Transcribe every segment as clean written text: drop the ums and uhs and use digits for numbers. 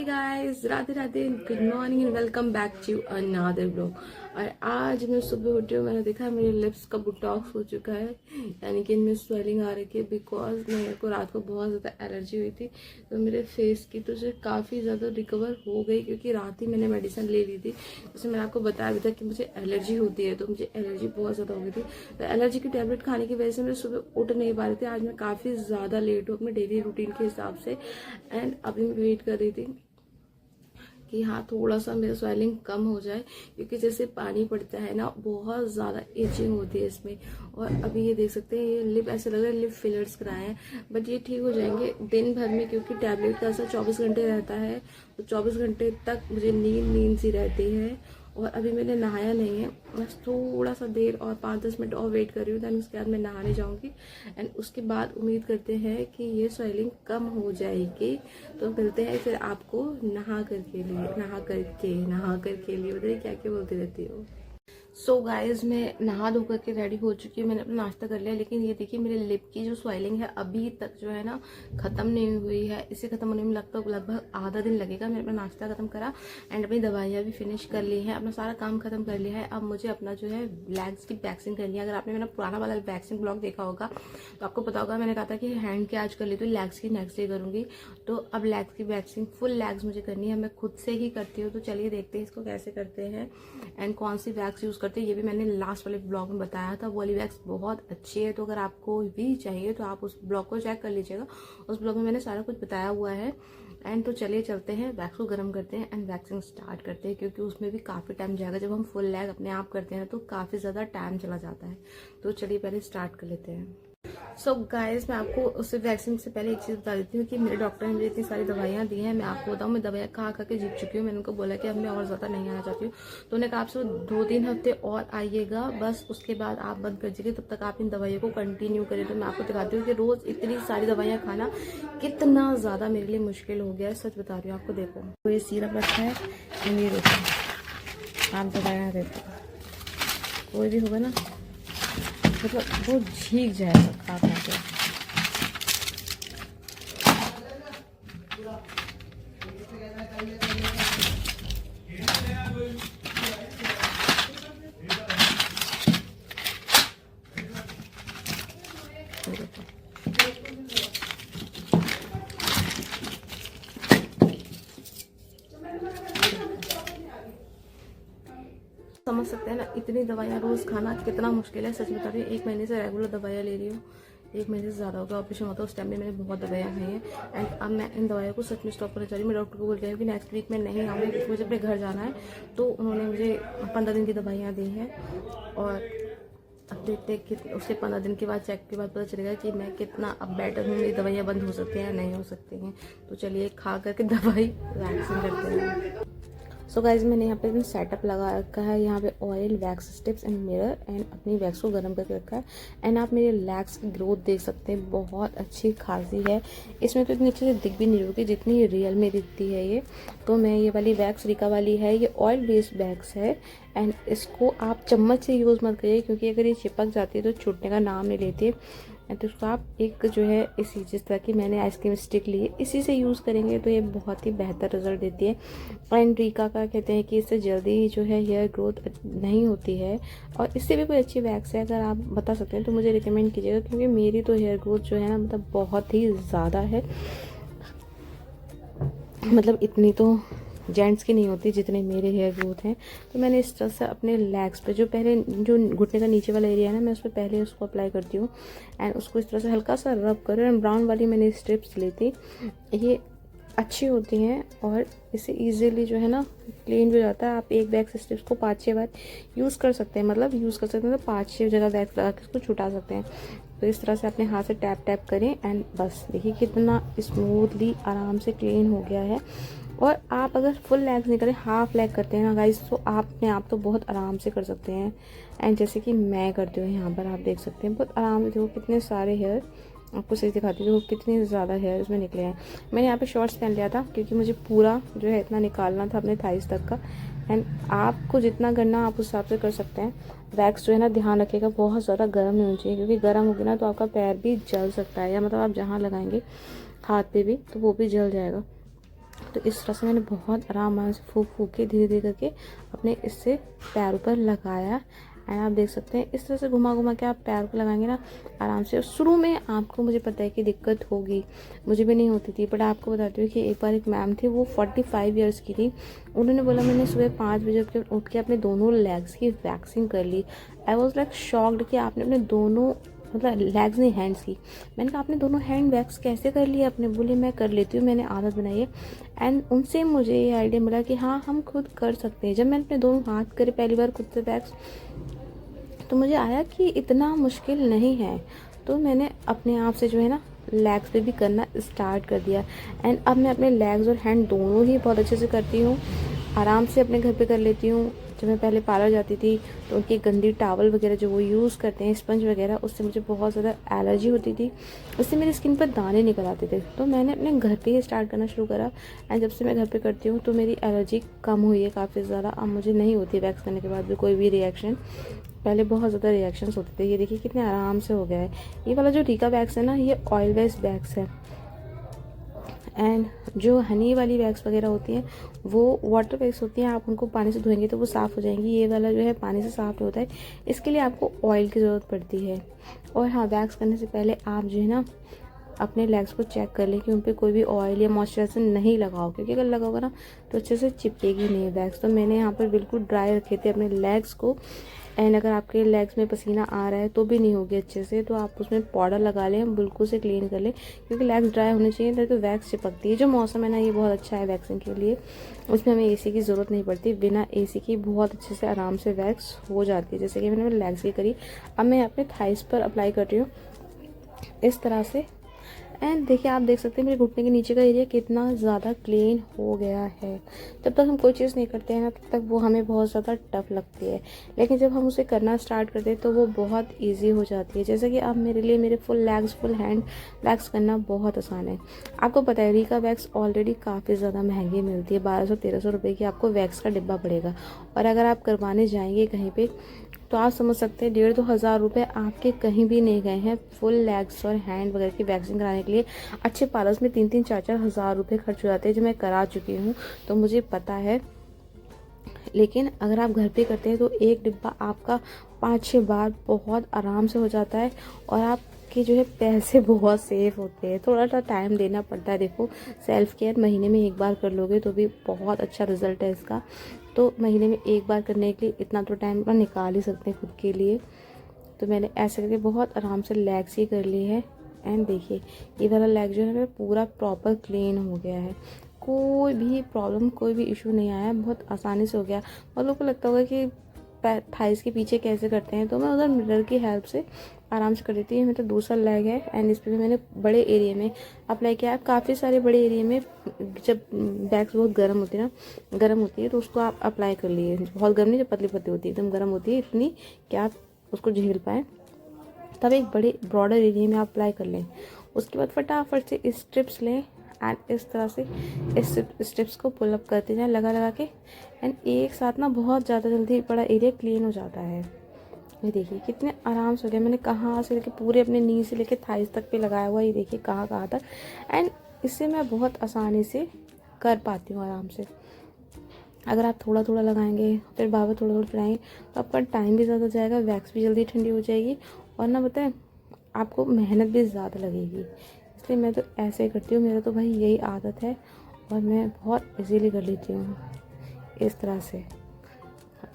Guys, Radhe Radhe, good morning and welcome back to another blog. और आज मैं सुबह उठी हूँ, मैंने देखा मेरे लिप्स का बुटॉक्स हो चुका है, यानी कि इनमें स्वेलिंग आ रही है बिकॉज मेरे को रात को बहुत ज़्यादा एलर्जी हुई थी। तो मेरे फेस की तो जो काफ़ी ज़्यादा रिकवर हो गई, क्योंकि रात ही मैंने मेडिसिन ले ली थी। जैसे मैंने आपको बताया भी था कि मुझे एलर्जी होती है, तो मुझे एलर्जी बहुत ज़्यादा हो गई थी। तो एलर्जी की टैबलेट खाने की वजह से मैं सुबह उठ नहीं पा रही थी। आज मैं काफ़ी ज़्यादा लेट हूँ अपने डेली रूटीन के हिसाब से। एंड अभी मैं वेट कर रही थी कि हाँ थोड़ा सा मेरा स्वेलिंग कम हो जाए, क्योंकि जैसे पानी पड़ता है ना, बहुत ज़्यादा इचिंग होती है इसमें। और अभी ये देख सकते हैं, ये लिप ऐसे लग रहा है लिप फिलर्स कराए हैं, बट ये ठीक हो जाएंगे दिन भर में, क्योंकि टैबलेट का असर 24 घंटे रहता है। तो 24 घंटे तक मुझे नींद सी रहती है। और अभी मैंने नहाया नहीं है, बस थोड़ा सा देर और 5-10 मिनट और वेट कर रही हूँ, दैन उसके बाद मैं नहाने जाऊँगी। एंड उसके बाद उम्मीद करते हैं कि ये स्वेलिंग कम हो जाएगी। तो मिलते हैं फिर आपको नहा करके लिए बताइए क्या क्या बोलती रहती हो। सो गाइज, मैं नहा धो करके रेडी हो चुकी हूँ, मैंने अपना नाश्ता कर लिया। लेकिन ये देखिए, मेरे लिप की जो स्वेलिंग है अभी तक जो है ना ख़त्म नहीं हुई है। इसे ख़त्म होने में लगभग आधा दिन लगेगा। मैंने अपना नाश्ता ख़त्म करा एंड अपनी दवाइयाँ भी फिनिश कर ली हैं, अपना सारा काम ख़त्म कर लिया है। अब मुझे अपना जो है लेग्स की वैक्सीन करनी है। अगर आपने मेरा पुराना वाला वैक्सीन ब्लॉग देखा होगा तो आपको पता होगा, मैंने कहा था कि हैंड की आज कर ली, तो लेग्स की नेक्स्ट डे करूँगी। तो अब लेग्स की वैक्सीन फुल लेग्स मुझे करनी है, मैं खुद से ही करती हूँ। तो चलिए देखते हैं इसको कैसे करते हैं एंड कौन सी वैक्स यूज़ करते हैं। ये भी मैंने लास्ट वाले ब्लॉग में बताया था, वो वाली वैक्स बहुत अच्छी है। तो अगर आपको भी चाहिए तो आप उस ब्लॉग को चेक कर लीजिएगा, उस ब्लॉग में मैंने सारा कुछ बताया हुआ है। एंड तो चलिए चलते हैं, वैक्स को गर्म करते हैं एंड वैक्सिंग स्टार्ट करते हैं, क्योंकि उसमें भी काफ़ी टाइम जाएगा। जब हम फुल लेग अपने आप करते हैं तो काफ़ी ज़्यादा टाइम चला जाता है। तो चलिए पहले स्टार्ट कर लेते हैं। सो गाइस, मैं आपको उससे वैक्सीन से पहले एक चीज़ बता देती हूँ कि मेरे डॉक्टर ने मुझे इतनी सारी दवाइयाँ दी हैं। मैं आपको बताऊँ, मैं दवाइयाँ खा के जीत चुकी हूँ। मैंने उनको बोला कि अब मैं और ज़्यादा नहीं आना चाहती हूँ। तो उन्होंने कहा आपसे 2-3 हफ्ते और आइएगा, बस उसके बाद आप बंद कर दीजिए, तब तक आप इन दवाइयों को कंटिन्यू करें। तो मैं आपको दिखाती हूँ कि रोज़ इतनी सारी दवाइयाँ खाना कितना ज़्यादा मेरे लिए मुश्किल हो गया है। सच बता रही हूँ आपको। देखो, तो ये सिरप रखा है, ये देखो आप दवाइयाँ देखो, कोई भी होगा ना मतलब वो झीक जाएगा खा खा के। समझ सकते हैं ना, इतनी दवाइयाँ रोज़ खाना कितना मुश्किल है। सच बता रही हूँ, 1 महीने से रेगुलर दवाइयाँ ले रही हूँ। 1 महीने से ज़्यादा होगा। ऑपरेशन होता है उस टाइम में मैंने बहुत दवाइयाँ खाई हैं। एंड अब मैं इन दवाइयों को सच में स्टॉप करना चाह रही हूँ। मैं डॉक्टर को बोल गई हूँ कि नेक्स्ट वीक में नहीं आऊँगी, क्योंकि मुझे अपने घर जाना है। तो उन्होंने मुझे 15 दिन की दवाइयाँ दी हैं। और अब देखते हैं कि उसके 15 दिन के बाद चेक के बाद पता चलेगा कि मैं कितना अब बेटर हूँ। मेरी दवाइयाँ बंद हो सकती हैं या नहीं हो सकती हैं। तो चलिए खा करके दवाई वैक्सीन करते हैं। सो गाइज, मैंने यहाँ पे सेटअप लगा रखा है। यहाँ पे oil, wax tips and mirror, and अपनी वैक्स को गर्म करके रखा है। एंड आप मेरे लेग्स की ग्रोथ देख सकते हैं, बहुत अच्छी खासी है। इसमें तो इतनी अच्छे से दिख भी नहीं रही जितनी रियल में दिखती है ये। तो मैं ये वाली वैक्स रिका वाली है, ये ऑयल बेस्ड वैक्स है। एंड इसको आप चम्मच से यूज़ मत करिए, क्योंकि अगर ये चिपक जाती है तो छूटने का नाम नहीं लेती है। तो उसको आप एक जो है इसी जिस तरह की मैंने आइसक्रीम स्टिक ली है, इसी से यूज़ करेंगे तो ये बहुत ही बेहतर रिजल्ट देती है। एंड रीका का कहते हैं कि इससे जल्दी जो है हेयर ग्रोथ नहीं होती है। और इससे भी कोई अच्छी वैक्स है, अगर आप बता सकते हैं तो मुझे रिकमेंड कीजिएगा, क्योंकि मेरी तो हेयर ग्रोथ जो है ना मतलब बहुत ही ज़्यादा है। मतलब इतनी तो जेंट्स की नहीं होती जितने मेरे हेयर ग्रोथ हैं। तो मैंने इस तरह से अपने लेग्स पे जो पहले जो घुटने का नीचे वाला एरिया है ना, मैं उस पर पहले उसको अप्लाई करती हूँ। एंड उसको इस तरह से हल्का सा रब करो। एंड ब्राउन वाली मैंने स्ट्रिप्स ली थी, ये अच्छी होती हैं और इससे इजीली जो है ना क्लीन हो जाता है। आप एक वैक्स स्ट्रिप्स को 5-6 बार यूज़ कर सकते हैं, मतलब यूज़ कर सकते हैं तो 5-6 जगह वैक्स लगा के इसको छुटा सकते हैं। तो इस तरह से अपने हाथ से टैप टैप करें एंड बस देखिए कितना स्मूथली आराम से क्लीन हो गया है। और आप अगर फुल लेग्स नहीं करें, हाफ लेग करते हैं ना गाइस, तो आप तो बहुत आराम से कर सकते हैं। एंड जैसे कि मैं करती हूँ, यहाँ पर आप देख सकते हैं बहुत आराम से। देखो कितने सारे हेयर, आपको सही दिखाती हूँ कितने ज़्यादा हेयर इसमें निकले हैं। मैंने यहाँ पे शॉर्ट्स पहन लिया था, क्योंकि मुझे पूरा जो है इतना निकालना था अपने थाइस तक का। एंड आपको जितना करना आप उस हिसाब से कर सकते हैं। वैक्स जो है ना, ध्यान रखिएगा बहुत ज़्यादा गर्म नहीं होनी चाहिए, क्योंकि गर्म होगी ना तो आपका पैर भी जल सकता है, या मतलब आप जहाँ लगाएंगे हाथ पे भी तो वो भी जल जाएगा। तो इस तरह से मैंने बहुत आराम से फूक फूक के धीरे धीरे करके अपने इससे पैरों पर लगाया। एंड आप देख सकते हैं इस तरह से घुमा घुमा के आप पैर को लगाएंगे ना आराम से। शुरू में आपको, मुझे पता है कि दिक्कत होगी, मुझे भी नहीं होती थी, बट आपको बताती हूँ कि एक बार एक मैम थी, वो 45 ईयर्स की थी। उन्होंने बोला मैंने सुबह 5 बजे उठ के अपने दोनों लेग्स की वैक्सिंग कर ली। आई वॉज लाइक शॉक्ड कि आपने अपने दोनों, मतलब लेग्स नहीं हैंड्स की। मैंने कहा आपने दोनों हैंड वैक्स कैसे कर लिया अपने? बोले मैं कर लेती हूँ, मैंने आदत बनाई है। एंड उनसे मुझे ये आइडिया मिला कि हाँ हम खुद कर सकते हैं। जब मैंने अपने दोनों हाथ करे पहली बार खुद से वैक्स, तो मुझे आया कि इतना मुश्किल नहीं है। तो मैंने अपने आप से जो है ना लेग्स पे भी करना स्टार्ट कर दिया। एंड अब मैं अपने लेग्स और हैंड दोनों ही बहुत अच्छे से करती हूँ, आराम से अपने घर पे कर लेती हूँ। जब मैं पहले पार्लर जाती थी तो उनकी गंदी टावल वगैरह जो वो यूज़ करते हैं, स्पंज वगैरह, उससे मुझे बहुत ज़्यादा एलर्जी होती थी, उससे मेरी स्किन पर दाने निकल आते थे। तो मैंने अपने घर पे ही स्टार्ट करना शुरू करा। एंड जब से मैं घर पे करती हूँ तो मेरी एलर्जी कम हुई है काफ़ी ज़्यादा। अब मुझे नहीं होती वैक्स करने के बाद भी कोई भी रिएक्शन। पहले बहुत ज़्यादा रिएक्शंस होते थे। ये देखिए कितने आराम से हो गया है। ये वाला जो रीका वैक्स है ना, ये ऑयल बेस्ड वैक्स है। एंड जो हनी वाली वैक्स वगैरह होती हैं वो वाटर वैक्स होती हैं, आप उनको पानी से धोएंगे तो वो साफ़ हो जाएंगी। ये वाला जो है पानी से साफ़ होता है, इसके लिए आपको ऑयल की ज़रूरत पड़ती है। और हाँ, वैक्स करने से पहले आप जो है ना अपने लेग्स को चेक कर लें कि उन पर कोई भी ऑयल या मॉइस्चराइजर नहीं लगाओ, क्योंकि अगर लगाओगे ना तो अच्छे से चिपकेगी नहीं वैक्स। तो मैंने यहाँ पर बिल्कुल ड्राई रखे थे अपने लेग्स को। एंड अगर आपके लेग्स में पसीना आ रहा है तो भी नहीं होगी अच्छे से, तो आप उसमें पाउडर लगा लें, बिल्कुल से क्लीन कर लें, क्योंकि लेग्स ड्राई होने चाहिए, नहीं तो वैक्स चिपकती है। जो मौसम है ना ये बहुत अच्छा है वैक्सिंग के लिए, उसमें हमें एसी की ज़रूरत नहीं पड़ती। बिना एसी की बहुत अच्छे से आराम से वैक्स हो जाती है, जैसे कि मैंने मेरे लेग्स की करी। अब मैं अपने थाइस पर अप्लाई कर रही हूँ इस तरह से। एंड देखिए, आप देख सकते हैं मेरे घुटने के नीचे का एरिया कितना ज़्यादा क्लीन हो गया है। जब तक हम कोई चीज़ नहीं करते हैं ना तब तक वो हमें बहुत ज़्यादा टफ लगती है, लेकिन जब हम उसे करना स्टार्ट करते हैं तो वो बहुत इजी हो जाती है। जैसे कि अब मेरे लिए मेरे full legs, full hand wax करना बहुत आसान है। आपको पता है रीका वैक्स ऑलरेडी काफ़ी ज़्यादा महंगी मिलती है, 1200-1300 रुपये की आपको वैक्स का डिब्बा पड़ेगा। और अगर आप करवाने जाएंगे कहीं पर तो आप समझ सकते हैं 1,500-2 हज़ार रुपये आपके कहीं भी नहीं गए हैं फुल लेग्स और हैंड वगैरह की वैक्सिंग कराने के लिए। अच्छे पार्लर्स में 3-4 हज़ार रुपये खर्च हो जाते हैं, जो मैं करा चुकी हूँ तो मुझे पता है। लेकिन अगर आप घर पे करते हैं तो एक डिब्बा आपका 5-6 बार बहुत आराम से हो जाता है, और आपके जो है पैसे बहुत सेफ होते हैं। थोड़ा सा टाइम देना पड़ता है। देखो, सेल्फ केयर महीने में एक बार कर लोगे तो भी बहुत अच्छा रिजल्ट है इसका। तो महीने में एक बार करने के लिए इतना तो टाइम अपना निकाल ही सकते हैं खुद के लिए। तो मैंने ऐसे करके बहुत आराम से लेग्स ही कर ली है। एंड देखिए, ये वाला लेग जो है मेरा पूरा प्रॉपर क्लीन हो गया है, कोई भी प्रॉब्लम, कोई भी इशू नहीं आया, बहुत आसानी से हो गया। और लोगों को लगता होगा कि थाइस के पीछे कैसे करते हैं, तो मैं उधर मिरर की हेल्प से आराम से कर देती हूँ। मेरा दूसरा लेग है एंड इस पर भी मैंने बड़े एरिया में अप्लाई किया है। काफ़ी सारे बड़े एरिया में, जब वैक्स बहुत गर्म होती है ना, गर्म होती है तो उसको आप अप्लाई कर लिए। बहुत गर्म नहीं, जब पतली पतली होती है, एकदम गर्म होती है इतनी कि आप उसको झेल पाएँ, तब एक बड़े ब्रॉडर एरिया में आप अप्लाई कर लें। उसके बाद फटाफट से स्ट्रिप्स लें एंड इस तरह से इस स्ट्रिप्स को पुल अप करते जाएं लगा लगा के। एंड एक साथ ना बहुत ज़्यादा जल्दी बड़ा एरिया क्लीन हो जाता है। ये देखिए कितने आराम से हो गया। मैंने कहाँ से लेके पूरे अपने नी से लेके थाइस तक पे लगाया हुआ, ये देखिए कहाँ कहाँ तक। एंड इससे मैं बहुत आसानी से कर पाती हूँ आराम से। अगर आप थोड़ा थोड़ा लगाएंगे फिर बार बार थोड़ा थोड़ा चलाएंगे तो आपका टाइम भी ज़्यादा जाएगा, वैक्स भी जल्दी ठंडी हो जाएगी, और ना बताएं आपको मेहनत भी ज़्यादा लगेगी। इसलिए मैं तो ऐसे ही करती हूँ, मेरा तो भाई यही आदत है और मैं बहुत इजीली कर लेती हूँ इस तरह से।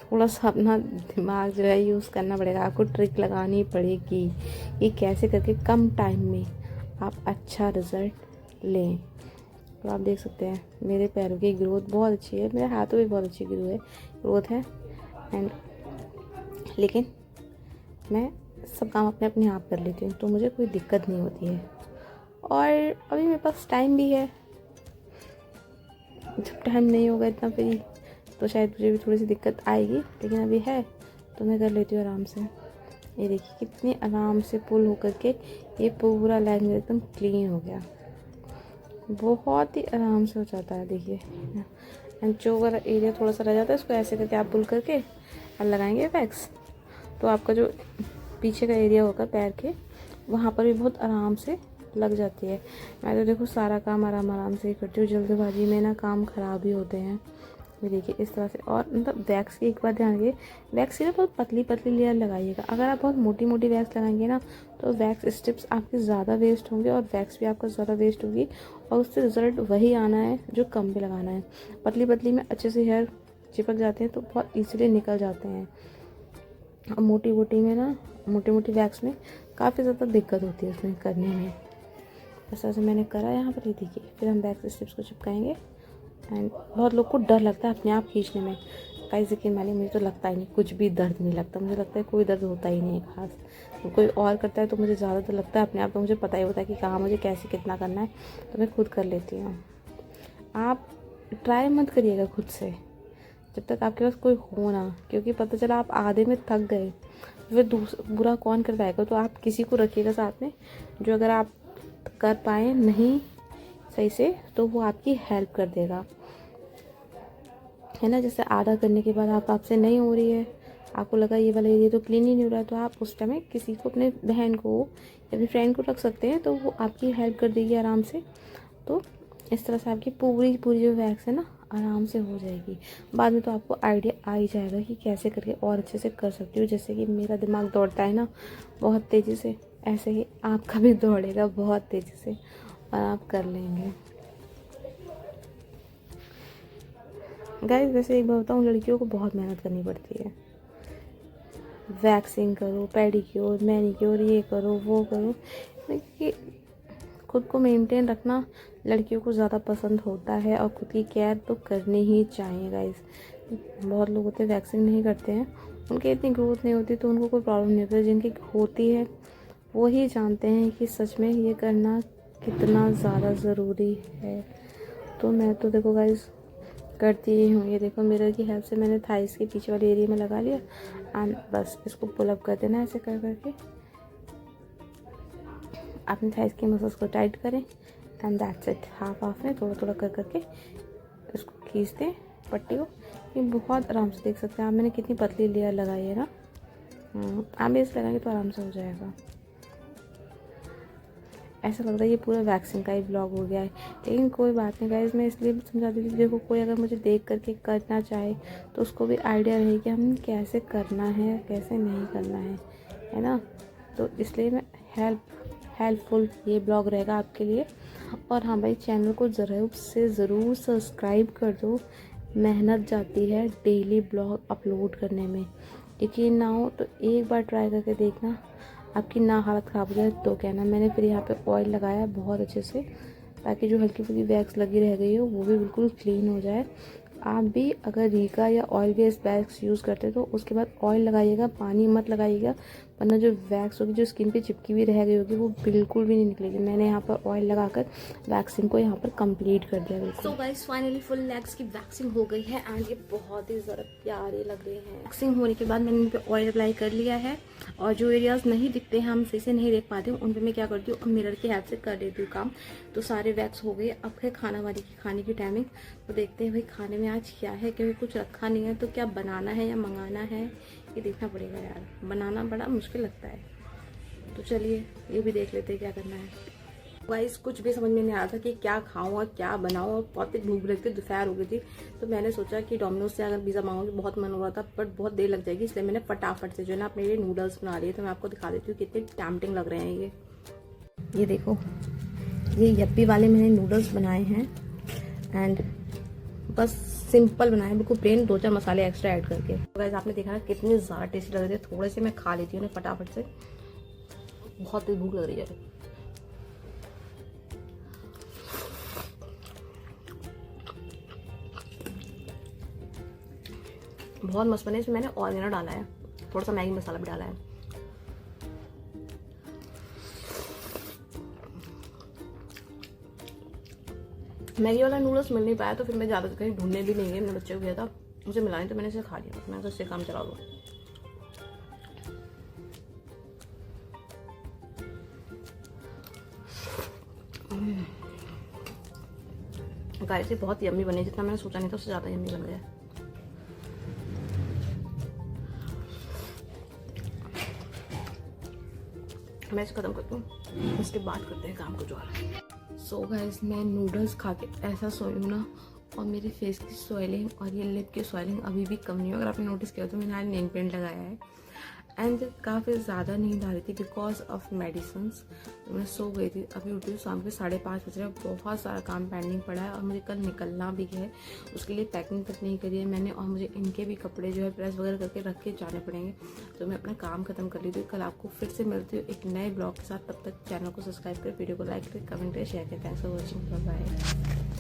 थोड़ा सा अपना दिमाग जो है यूज़ करना पड़ेगा, आपको ट्रिक लगानी पड़ेगी कि कैसे करके कम टाइम में आप अच्छा रिज़ल्ट लें। तो आप देख सकते हैं मेरे पैरों की ग्रोथ बहुत अच्छी है, मेरे हाथों में बहुत अच्छी ग्रोथ है। एंड लेकिन मैं सब काम अपने अपने आप कर लेती हूँ तो मुझे कोई दिक्कत नहीं होती है। और अभी मेरे पास टाइम भी है, जब टाइम नहीं होगा इतना फ्री तो शायद मुझे भी थोड़ी सी दिक्कत आएगी, लेकिन अभी है तो मैं कर लेती हूँ आराम से। ये देखिए कितनी आराम से पुल होकर के ये पूरा लेग मेरा एकदम क्लीन हो गया, बहुत ही आराम से हो जाता है। देखिए, एंड जो वाला एरिया थोड़ा सा रह जाता है उसको ऐसे करके आप पुल करके और लगाएंगे वैक्स, तो आपका जो पीछे का एरिया होगा पैर के, वहाँ पर भी बहुत आराम से लग जाती है। मैं तो देखो सारा काम आराम आराम से ही करती हूँ, जल्दबाजी में ना काम ख़राब ही होते हैं। ये देखिए इस तरह से। और मतलब वैक्स की एक बात ध्यान रखिए, वैक्स की ना बहुत पतली पतली लेयर लगाइएगा। अगर आप बहुत मोटी मोटी वैक्स लगाएंगे ना तो वैक्स स्ट्रिप्स आपके ज़्यादा वेस्ट होंगे और वैक्स भी आपका ज़्यादा वेस्ट होगी, और उससे रिजल्ट वही आना है जो कम पे लगाना है। पतली पतली में अच्छे से हेयर चिपक जाते हैं तो बहुत ईजिली निकल जाते हैं, और मोटी मोटी में ना, मोटी मोटी वैक्स में काफ़ी ज़्यादा दिक्कत होती है उसमें करने में। इस तरह से मैंने करा यहाँ पर, ये देखिए। फिर हम वैक्स स्ट्रिप्स को चिपकाएंगे। एंड बहुत लोग को डर लगता है अपने आप खींचने में, गाइस यकीन मानिए मुझे तो लगता ही नहीं, कुछ भी दर्द नहीं लगता। मुझे लगता है कोई दर्द होता ही नहीं है खास। तो कोई और करता है तो मुझे ज़्यादा तो लगता है, अपने आप तो मुझे पता ही होता है कि कहाँ मुझे कैसे कितना करना है, तो मैं खुद कर लेती हूँ। आप ट्राई मत करिएगा खुद से जब तक आपके पास कोई हो ना, क्योंकि पता चला आप आधे में थक गए, फिर बुरा कौन कर पाएगा। तो आप किसी को रखिएगा साथ में, जो अगर आप कर पाए नहीं सही से तो वो आपकी हेल्प कर देगा, है ना। जैसे आधा करने के बाद आपसे नहीं हो रही है, आपको लगा ये वाला एरिया तो क्लीन ही नहीं हो रहा है, तो आप उस टाइम किसी को, अपने बहन को या अपनी फ्रेंड को रख सकते हैं, तो वो आपकी हेल्प कर देगी आराम से। तो इस तरह से आपकी पूरी पूरी जो वैक्स है ना आराम से हो जाएगी। बाद में तो आपको आइडिया आ ही जाएगा कि कैसे करके और अच्छे से कर सकती हो। जैसे कि मेरा दिमाग दौड़ता है ना बहुत तेज़ी से, ऐसे ही आपका भी दौड़ेगा बहुत तेज़ी से और आप कर लेंगे। गाइस वैसे एक बात बताऊँ, लड़कियों को बहुत मेहनत करनी पड़ती है। वैक्सिंग करो, पेडिक्योर, मैनिक्योर, ये करो वो करो। देखिए खुद को मेंटेन रखना लड़कियों को ज़्यादा पसंद होता है, और खुद की केयर तो करनी ही चाहिए गाइस। बहुत लोग होते हैं वैक्सिंग नहीं करते हैं, उनकी इतनी ग्रोथ नहीं होती तो उनको कोई प्रॉब्लम नहीं होती। जिनकी होती है वो ही जानते हैं कि सच में ये करना कितना ज़्यादा ज़रूरी है। तो मैं तो देखो गाइस करती ही हूँ। ये देखो मिरर की हेल्प से मैंने थाइस के पीछे वाले एरिया में लगा लिया, एंड बस इसको पुल अप कर देना ऐसे कर करके। अपने थाइस की मसल्स को टाइट करें, and that's it. Half half में थोड़ा थोड़ा कर करके इसको खींच दें पट्टी को। ये बहुत आराम से देख सकते हैं आप, मैंने कितनी पतली लेयर लगाई है ना। आप भी इसे लगाएंगे तो आराम से हो जाएगा। ऐसा लगता है ये पूरा वैक्सिंग का ही ब्लॉग हो गया है, लेकिन कोई बात नहीं गाइस। मैं इसलिए समझा देती थी, देखो कोई अगर मुझे देख करके करना चाहे तो उसको भी आइडिया रहे कि हम कैसे करना है कैसे नहीं करना है ना। तो इसलिए मैं हेल्पफुल ये ब्लॉग रहेगा आपके लिए। और हाँ भाई, चैनल को ज़रूर सब्सक्राइब कर दो। मेहनत जाती है डेली ब्लॉग अपलोड करने में, यकीन ना हो तो एक बार ट्राई करके देखना। आपकी ना हालत ख़राब हो जाए तो कहना। मैंने फिर यहाँ पे ऑयल लगाया बहुत अच्छे से, ताकि जो हल्की फुल्की वैक्स लगी रह गई हो वो भी बिल्कुल क्लीन हो जाए। आप भी अगर रीका या ऑयल बेस्ड वैक्स यूज़ करते हो तो उसके बाद ऑयल लगाइएगा, पानी मत लगाइएगा, वरना जो वैक्स होगी जो स्किन पे चिपकी हुई रह गई होगी वो बिल्कुल भी नहीं निकलेगी। मैंने यहाँ पर ऑयल लगाकर वैक्सिंग को यहाँ पर कंप्लीट कर दिया बिल्कुल। So guys finally full legs की वैक्सिंग हो गई है, एंड ये बहुत ही ज़्यादा प्यारे लग रहे हैं। वैक्सिंग होने के बाद मैंने इन पर ऑयल अप्लाई कर लिया है, और जो एरियाज नहीं दिखते हैं, हम सही से नहीं देख पाते हैं, उन पर मैं क्या करती हूँ, मिरर की हेल्प से कर देती हूँ काम। तो सारे वैक्स हो गए। अब है खाना वाली की खाने की टाइमिंग। तो देखते हैं भाई खाने में आज क्या है, क्योंकि कुछ रखा नहीं है, तो क्या बनाना है या मंगाना है ये देखना पड़ेगा यार। बनाना बड़ा मुश्किल लगता है, तो चलिए ये भी देख लेते हैं क्या करना है। गाइस कुछ भी समझ में नहीं आ रहा था कि क्या खाऊं और क्या बनाऊं, और बहुत तेज भूख लगी थी, दोपहर हो गई थी। तो मैंने सोचा कि डोमिनोज से अगर पिज़्ज़ा मंगाऊंगी, बहुत मन हो रहा था बट बहुत देर लग जाएगी, इसलिए मैंने फटाफट से जो है ना अपने लिए नूडल्स बना लिए। तो मैं आपको दिखा देती हूँ कितने टैम्पटिंग लग रहे हैं ये देखो, ये यप्पी वाले मैंने नूडल्स बनाए हैं, एंड बस सिंपल बनाए, बिल्कुल प्लेन, 2-4 मसाले एक्स्ट्रा ऐड करके। तो गाइस आपने देखा ना कितने ज़्यादा टेस्टी लग रहे थे। थोड़े से मैं खा लेती हूँ फटाफट से, बहुत तेज भूख लग रही है। बहुत मस्त बने। इसमें मैंने ऑनियन डाला है, थोड़ा सा मैगी मसाला भी डाला है। मैगी वाला नूडल्स मिल नहीं पाया, तो फिर मैं ज़्यादा कहीं ढूंढने भी नहीं गई। मैंने बच्चे को दिया था, मुझे मिला नहीं, तो मैंने इसे खा लिया। मैं इससे काम चला लूँ। गाइस ये बहुत यम्मी बने, जितना मैंने सोचा नहीं था उससे ज़्यादा यम्मी बन गया। मैं इसे ख़त्म करती हूँ, उसके बाद करते हैं काम कुछ और। सो गाइस मैं नूडल्स खा के ऐसा सोई हूँ ना, और मेरे फेस की स्वेलिंग और ये लिप की स्वेलिंग अभी भी कम नहीं है। अगर आपने नोटिस किया तो मैंने आज नेल पेंट लगाया है। एंड काफ़ी ज़्यादा नींद आ रही थी बिकॉज ऑफ मेडिसिन्स। तो मैं सो गई थी, अभी उठी हूँ शाम के 5:30 बज रहे हैं। बहुत सारा काम पेंडिंग पड़ा है और मुझे कल निकलना भी है, उसके लिए पैकिंग तक नहीं करी है मैंने। और मुझे इनके भी कपड़े जो है प्रेस वगैरह करके रख के जाने पड़ेंगे। तो मैं अपना काम खत्म कर ली थी। कल आपको फिर से मिलती हूँ एक नए ब्लॉग के साथ। तब तक चैनल को सब्सक्राइब करें, वीडियो को लाइक करें, कमेंट करें, शेयर करें। Thanks for watching, bye.